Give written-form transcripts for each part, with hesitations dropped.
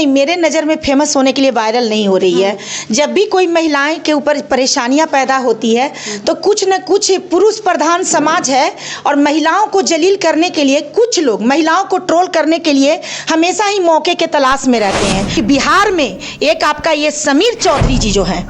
नहीं, मेरे नज़र में फेमस होने के लिए वायरल नहीं हो रही है। जब भी कोई महिलाएं के ऊपर परेशानियां पैदा होती है तो कुछ न कुछ पुरुष प्रधान समाज है और महिलाओं को जलील करने के लिए कुछ लोग महिलाओं को ट्रोल करने के लिए हमेशा ही मौके के तलाश में रहते हैं। कि बिहार में एक आपका ये समीर चौधरी जी जो हैं,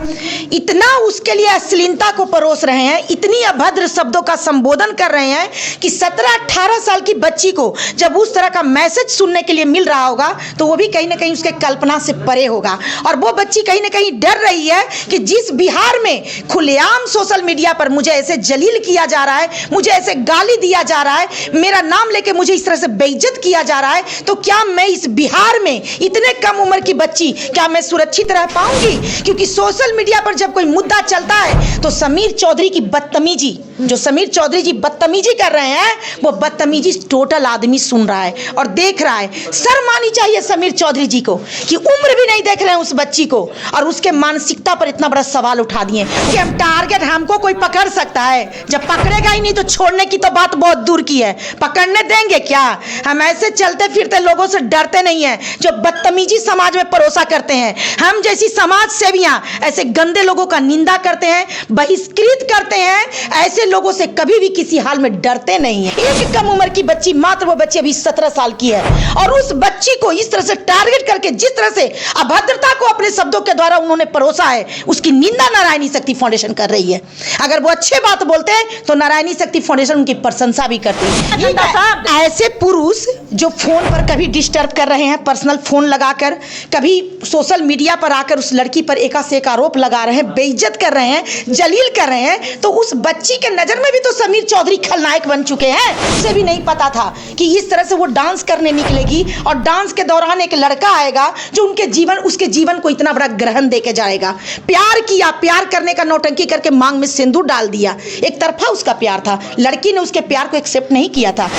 इतना उसके लिए अश्लीलता को परोस रहे हैं, इतनी अभद्र शब्दों का संबोधन कर रहे हैं कि 17-18 साल की बच्ची को जब उस तरह का मैसेज सुनने के लिए मिल रहा होगा तो वो भी कहीं ना कहीं उसके कल्पना से परे होगा। और वो बच्ची कहीं ना कहीं डर रही है कि जिस बिहार में खुलेआम सोशल मीडिया पर मुझे ऐसे जलील किया जा रहा है, मुझे ऐसे गाली दिया जा रहा है, मेरा नाम लेके मुझे इस तरह से बेइज्जत किया जा रहा है, तो क्या मैं इस बिहार में इतने कम उम्र की बच्ची क्या मैं सुरक्षित रह पाऊंगी? क्योंकि सोशल मीडिया पर जब कोई मुद्दा चलता है तो समीर चौधरी की बदतमीजी, जो समीर चौधरी जी बदतमीजी कर रहे हैं, वो बदतमीजी टोटल आदमी सुन रहा है और देख रहा है। शर्म आनी चाहिए समीर चौधरी जी को कि उम्र भी नहीं देख रहे हैं उस बच्ची को और उसके मानसिकता पर इतना बड़ा सवाल उठा दिए कि हम टारगेट हमको कोई पकड़ सकता है, जब पकड़ेगा ही नहीं तो छोड़ने की तो बात बहुत दूर की है, पकड़ने देंगे क्या? हम ऐसे चलते फिरते लोगों से डरते नहीं है जो बदतमीजी समाज में परोसा करते हैं। हम जैसी समाज सेवियां ऐसे गंदे लोगों का निंदा करते हैं, बहिष्कृत करते हैं, ऐसे लोगों से कभी भी किसी हाल में डरते नहीं है। एक कम उम्र की बच्ची, मात्र वो बच्ची अभी 17 साल की है और उस बच्ची को इस तरह से टारगेट करके जिस तरह से अभद्रता को अपने शब्दों के द्वारा उन्होंने परोसा है, उसकी निंदा नारायणी शक्ति फाउंडेशन कर रही है। अगर वो अच्छे बात बोलते हैं तो नारायणी शक्ति फाउंडेशन उनकी प्रशंसा भी करती है। ऐसे पुरुष जो फोन पर कभी डिस्टर्ब कर रहे हैं, पर्सनल फोन लगाकर, कभी सोशल मीडिया पर आकर उस लड़की पर एका से एक आरोप लगा रहे हैं, बेइज्जत कर रहे हैं, जलील कर रहे हैं, तो उस बच्ची के नजर में भी तो समीर चौधरी खलनायक बन चुके हैं। उसे भी नहीं पता था कि इस तरह से वो डांस करने निकलेगी और डांस के दौरान एक लड़का आएगा जो उसके जीवन को इतना बड़ा ग्रहण देके जाएगा। प्यार किया, प्यार करने का नौटंकी करके मांग में सिंदूर डाल दिया, एक तरफा उसका प्यार था, लड़की ने उसके प्यार को एक्सेप्ट नहीं किया था।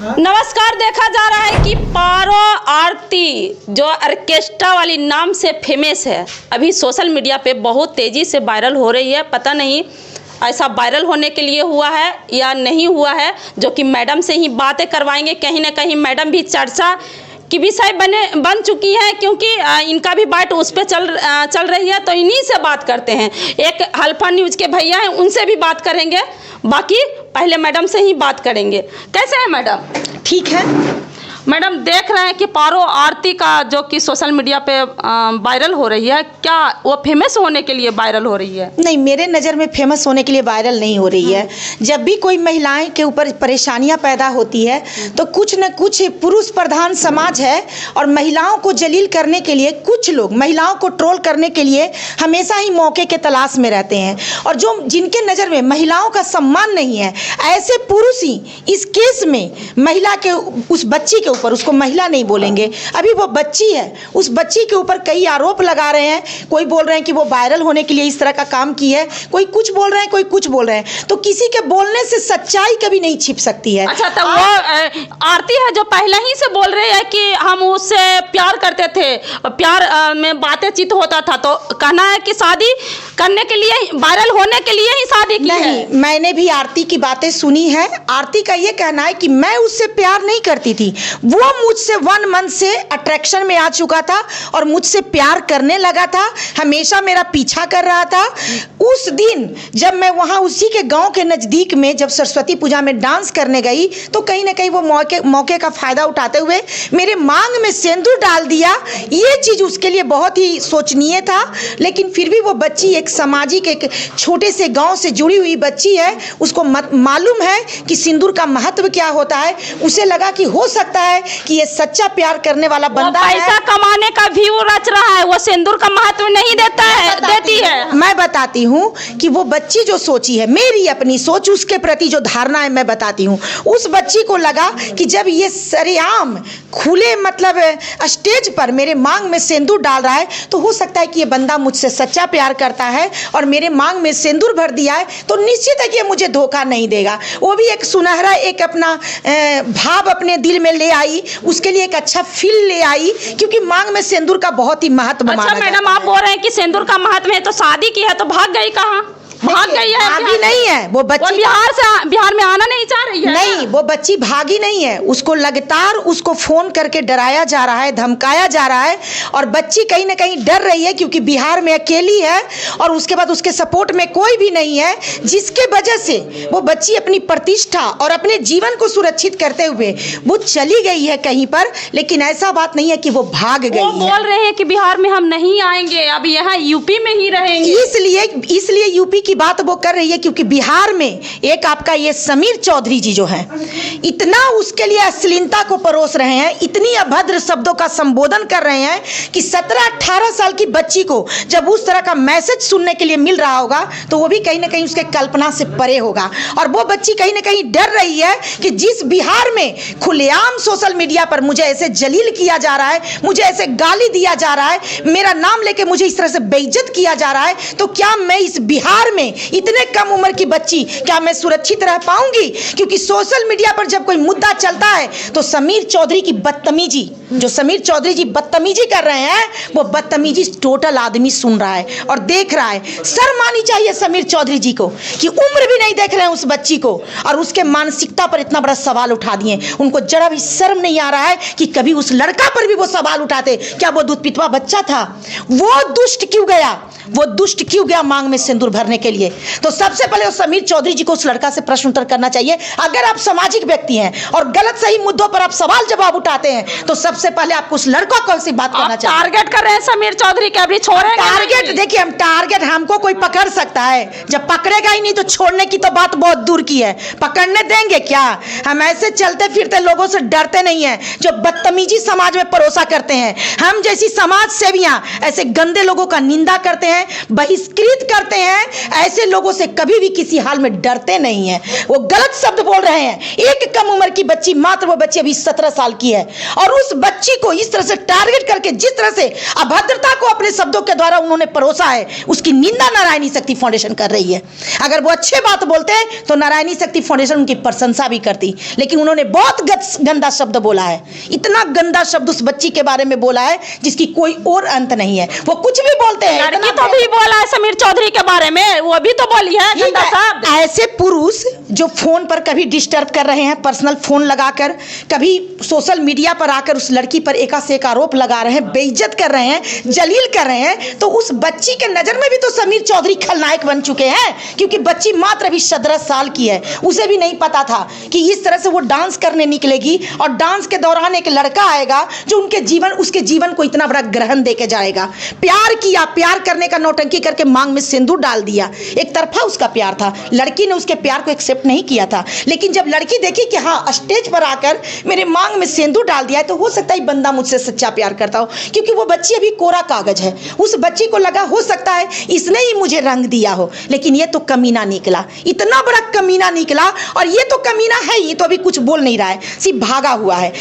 नमस्कार, देखा जा रहा है कि पारो आरती जो ऑर्केस्ट्रा वाली नाम से फेमस है, अभी सोशल मीडिया पे बहुत तेज़ी से वायरल हो रही है। पता नहीं ऐसा वायरल होने के लिए हुआ है या नहीं हुआ है, जो कि मैडम से ही बातें करवाएंगे। कहीं ना कहीं मैडम भी चर्चा की विषय बन चुकी है, क्योंकि इनका भी बात उस पर चल रही है। तो इन्हीं से बात करते हैं, एक हल्फा न्यूज़ के भैया हैं, उनसे भी बात करेंगे। बाकी पहले मैडम से ही बात करेंगे। कैसे हैं मैडम? ठीक है मैडम, देख रहे हैं कि पारो आरती का जो कि सोशल मीडिया पे वायरल हो रही है, क्या वो फेमस होने के लिए वायरल हो रही है? नहीं, मेरे नज़र में फेमस होने के लिए वायरल नहीं हो रही है। जब भी कोई महिलाएं के ऊपर परेशानियां पैदा होती है तो कुछ न कुछ पुरुष प्रधान समाज है और महिलाओं को जलील करने के लिए कुछ लोग महिलाओं को ट्रोल करने के लिए हमेशा ही मौके के तलाश में रहते हैं। और जो जिनके नज़र में महिलाओं का सम्मान नहीं है, ऐसे पुरुष ही इस केस में महिला के उस बच्ची के ऊपर, उसको महिला नहीं बोलेंगे, अभी वो बच्ची है, उस बच्ची के ऊपर कई आरोप लगा रहे हैं। कोई बोल रहे हैं कि वो वायरल होने के लिए इस तरह का काम की है, कोई कुछ बोल रहे हैं, कोई कुछ बोल रहे हैं। तो किसी के बोलने से सच्चाई कभी नहीं छिप सकती है। अच्छा, तो वो आरती है जो पहले ही से बोल रही है कि हम उससे प्यार करते थे, प्यार में बातचीत होता था, तो कहना है कि शादी करने के लिए, वायरल होने के लिए ही शादी की है। नहीं, मैंने भी आरती की बातें सुनी है। आरती का ये कहना है कि मैं उससे प्यार नहीं करती थी, वो मुझसे 1 मंथ से अट्रैक्शन में आ चुका था और मुझसे प्यार करने लगा था, हमेशा मेरा पीछा कर रहा था। उस दिन जब मैं वहाँ उसी के गांव के नज़दीक में जब सरस्वती पूजा में डांस करने गई तो कहीं ना कहीं वो मौके का फ़ायदा उठाते हुए मेरे मांग में सिंदूर डाल दिया। ये चीज़ उसके लिए बहुत ही सोचनीय था, लेकिन फिर भी वो बच्ची एक सामाजिक, एक छोटे से गाँव से जुड़ी हुई बच्ची है, उसको मालूम है कि सिंदूर का महत्व क्या होता है। उसे लगा कि हो सकता है कि ये सच्चा प्यार करने वाला बंदा है, पैसा कमाने का व्यू रच रहा है, वो सिंदूर का महत्व नहीं देता है, देती है। मैं बताती हूँ कि वो बच्ची जो सोची है, मेरी अपनी सोच, उसके प्रति जो धारणा है मैं बताती हूँ। उस बच्ची को लगा कि जब ये सरेआम खुले मतलब स्टेज पर मेरे मांग में सिंदूर डाल रहा है तो हो सकता है कि ये बंदा मुझसे सच्चा प्यार करता है और मेरे मांग में सिंदूर भर दिया है तो निश्चित है कि ये मुझे धोखा नहीं देगा। वो भी एक सुनहरा, एक अपना भाव अपने दिल में ले आई, उसके लिए एक अच्छा फील ले आई, क्योंकि मांग में सिंदूर का बहुत ही महत्व माना जाता है। अच्छा मैडम, आप बोल रहे हैं कि सिंदूर का महत्व है, तो शादी की है तो भाग गई कहाँ? भाग गई है, भागी नहीं है वो वो बच्ची, बिहार में आना नहीं चाह रही है। नहीं वो बच्ची भागी नहीं है, उसको लगातार उसको फोन करके डराया जा रहा है, धमकाया जा रहा है, और बच्ची कहीं ना कहीं डर रही है क्योंकि बिहार में अकेली है और उसके बाद उसके सपोर्ट में कोई भी नहीं है, जिसके वजह से वो बच्ची अपनी प्रतिष्ठा और अपने जीवन को सुरक्षित करते हुए वो चली गई है कहीं पर। लेकिन ऐसा बात नहीं है कि वो भाग गई वो है। बोल रहे हैं कि बिहार में हम नहीं आएंगे, अब यहाँ यूपी में ही रहेंगे। इसलिए यूपी की बात वो कर रही है क्योंकि बिहार में एक आपका ये समीर चौधरी जी जो है इतना उसके लिए अश्लीलता को परोस रहे हैं, इतनी अभद्र शब्दों का संबोधन कर रहे हैं कि 17-18 साल की बच्ची को जब उस तरह का मैसेज सुनने के लिए मिल रहा होगा तो वो भी कहीं ना कहीं उसके कल्पना से परे होगा। और वो बच्ची कहीं ना कहीं डर रही है कि जिस बिहार में खुलेआम सोशल मीडिया पर मुझे ऐसे जलील किया जा रहा है, मुझे ऐसे गाली दिया जा रहा है, मेरा नाम लेके मुझे इस तरह से बेइज्जत किया जा रहा है, तो क्या मैं इस बिहार में इतने कम उम्र की बच्ची क्या मैं सुरक्षित रह पाऊंगी? क्योंकि सोशल मीडिया पर जब कोई मुद्दा चलता है तो समीर चौधरी की बदतमीजी, जो समीर चौधरी जी बदतमीजी कर रहे हैं, वो बदतमीजी टोटल आदमी सुन रहा है और देख रहा है। शर्म आनी चाहिए समीर चौधरी जी को कि उम्र भी नहीं देख रहे हैं उस बच्ची को और उसके मानसिकता पर इतना बड़ा सवाल उठा दिए। उनको जरा भी शर्म नहीं आ रहा है कि कभी उस लड़का पर भी वो सवाल उठाते, क्या वो दूध पितवा बच्चा था? वो दुष्ट क्यों गया? वो दुष्ट क्यों गया मांग में सिंदूर भरने के लिए? तो सबसे पहले उस समीर चौधरी जी को उस लड़का से प्रश्न उत्तर करना चाहिए। अगर आप सामाजिक व्यक्ति हैं और गलत सही मुद्दों पर आप सवाल जवाब उठाते हैं तो सबसे पहले आपको उस लड़का को ऐसी बात करना चाहिए। टारगेट कर रहे हैं समीर चौधरी के, अभी छोड़ेंगे टारगेट देखिए, हम टारगेट हमको कोई पकड़ सकता है, जब पकड़ेगा ही नहीं तो छोड़ने की तो बात बहुत दूर की है, पकड़ने देंगे क्या? हम ऐसे चलते फिरते लोगों से डरते नहीं हैं जो बदतमीजी समाज में परोसा करते हैं। हम जैसी समाज सेवियां ऐसे गंदे लोगों का निंदा करते हैं, बहिष्कृत करते हैं, ऐसे लोगों से कभी भी किसी हाल में डरते नहीं हैं। वो गलत शब्द बोल रहे हैं। एक कम उम्र की बच्ची, मात्र वो बच्ची अभी 17 साल की है और उस बच्ची को इस तरह से टारगेट करके जिस तरह से अभद्रता को अपने शब्दों के द्वारा उन्होंने परोसा है, उसकी निंदा नारायणी शक्ति फाउंडेशन कर रही है। अगर वो अच्छे बात बोलते हैं तो नारायणी शक्ति फाउंडेशन उनकी प्रशंसा भी करती, लेकिन उन्होंने बहुत गंदा शब्द बोला है, इतना गंदा शब्द उस बच्ची के बारे में बोला है जिसकी कोई और अंत नहीं है। वो कुछ भी बोलते हैं, लड़की तो भी बोला है समीर चौधरी के बारे में, वो भी तो बोली है गंदा शब्द। ऐसे पुरुष जो फोन पर कभी डिस्टर्ब कर रहे हैं, पर्सनल फोन लगाकर, कभी सोशल मीडिया पर आकर उस लड़की पर एका से एक आरोप लगा रहे हैं, बेइज्जत कर रहे हैं, जलील कर रहे हैं, तो उस बच्ची के नजर में भी तो समीर चौधरी खलनायक बन चुके हैं। क्योंकि बच्ची मात्र अभी 17 साल की है, उसे भी नहीं पता था कि इस तरह से वो डांस करने निकलेगी और डांस के दौरान एक लड़का आएगा जो उसके जीवन को इतना बड़ा ग्रहण देके जाएगा। प्यार किया, प्यार करने का नौटंकी करके मांग में सिंदूर डाल दिया, एक तरफा उसका प्यार था, लड़की ने उसके प्यार को एक्सेप्ट नहीं किया था। लेकिन जब लड़की देखी कि हाँ स्टेज पर आकर मेरे मांग में सिंदूर डाल दिया है, तो हो सकता है बंदा मुझसे सच्चा प्यार करता हो, क्योंकि वो बच्ची अभी कोरा कागज है। उस बच्ची को लगा हो सकता है इसने ही मुझे रंग दिया हो, लेकिन ये तो कमीना निकला, इतना बड़ा कमीना निकला। और ये तो कमीना है, ये तो अभी कुछ बोल नहीं रहा है, सिर्फ भागा हुआ है।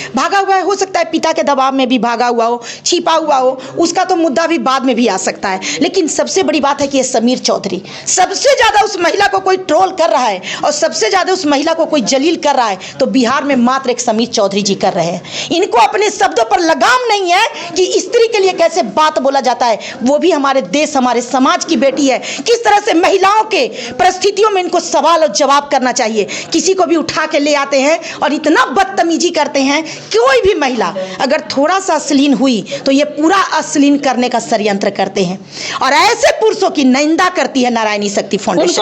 हो सकता है पिता के दबाव में भी भागा हुआ हो, छिपा हुआ हो, उसका तो मुद्दा भी बाद में भी आ सकता है। लेकिन सबसे बड़ी बात है कि ये समीर चौधरी सबसे ज्यादा उस महिला को कोई ट्रोल कर रहा है और सबसे ज्यादा उस महिला को कोई जलील कर रहा है, तो बिहार में मात्र एक समीर चौधरी जी कर रहे हैं। इनको अपने शब्दों पर लगाम नहीं है कि स्त्री के लिए कैसे बात बोला जाता है। वो भी हमारे देश, हमारे समाज की बेटी है, किस तरह से महिलाओं के परिस्थितियों में इनको सवाल और जवाब करना चाहिए। किसी को भी उठा के ले आते हैं और इतना बदतमीजी करते हैं। कोई भी महिला अगर थोड़ा सा अश्लील हुई तो ये पूरा अश्लील करने का षड्यंत्र करते हैं और ऐसे पुरुषों की निंदा करती है नारायणी शक्ति फाउंडेशन।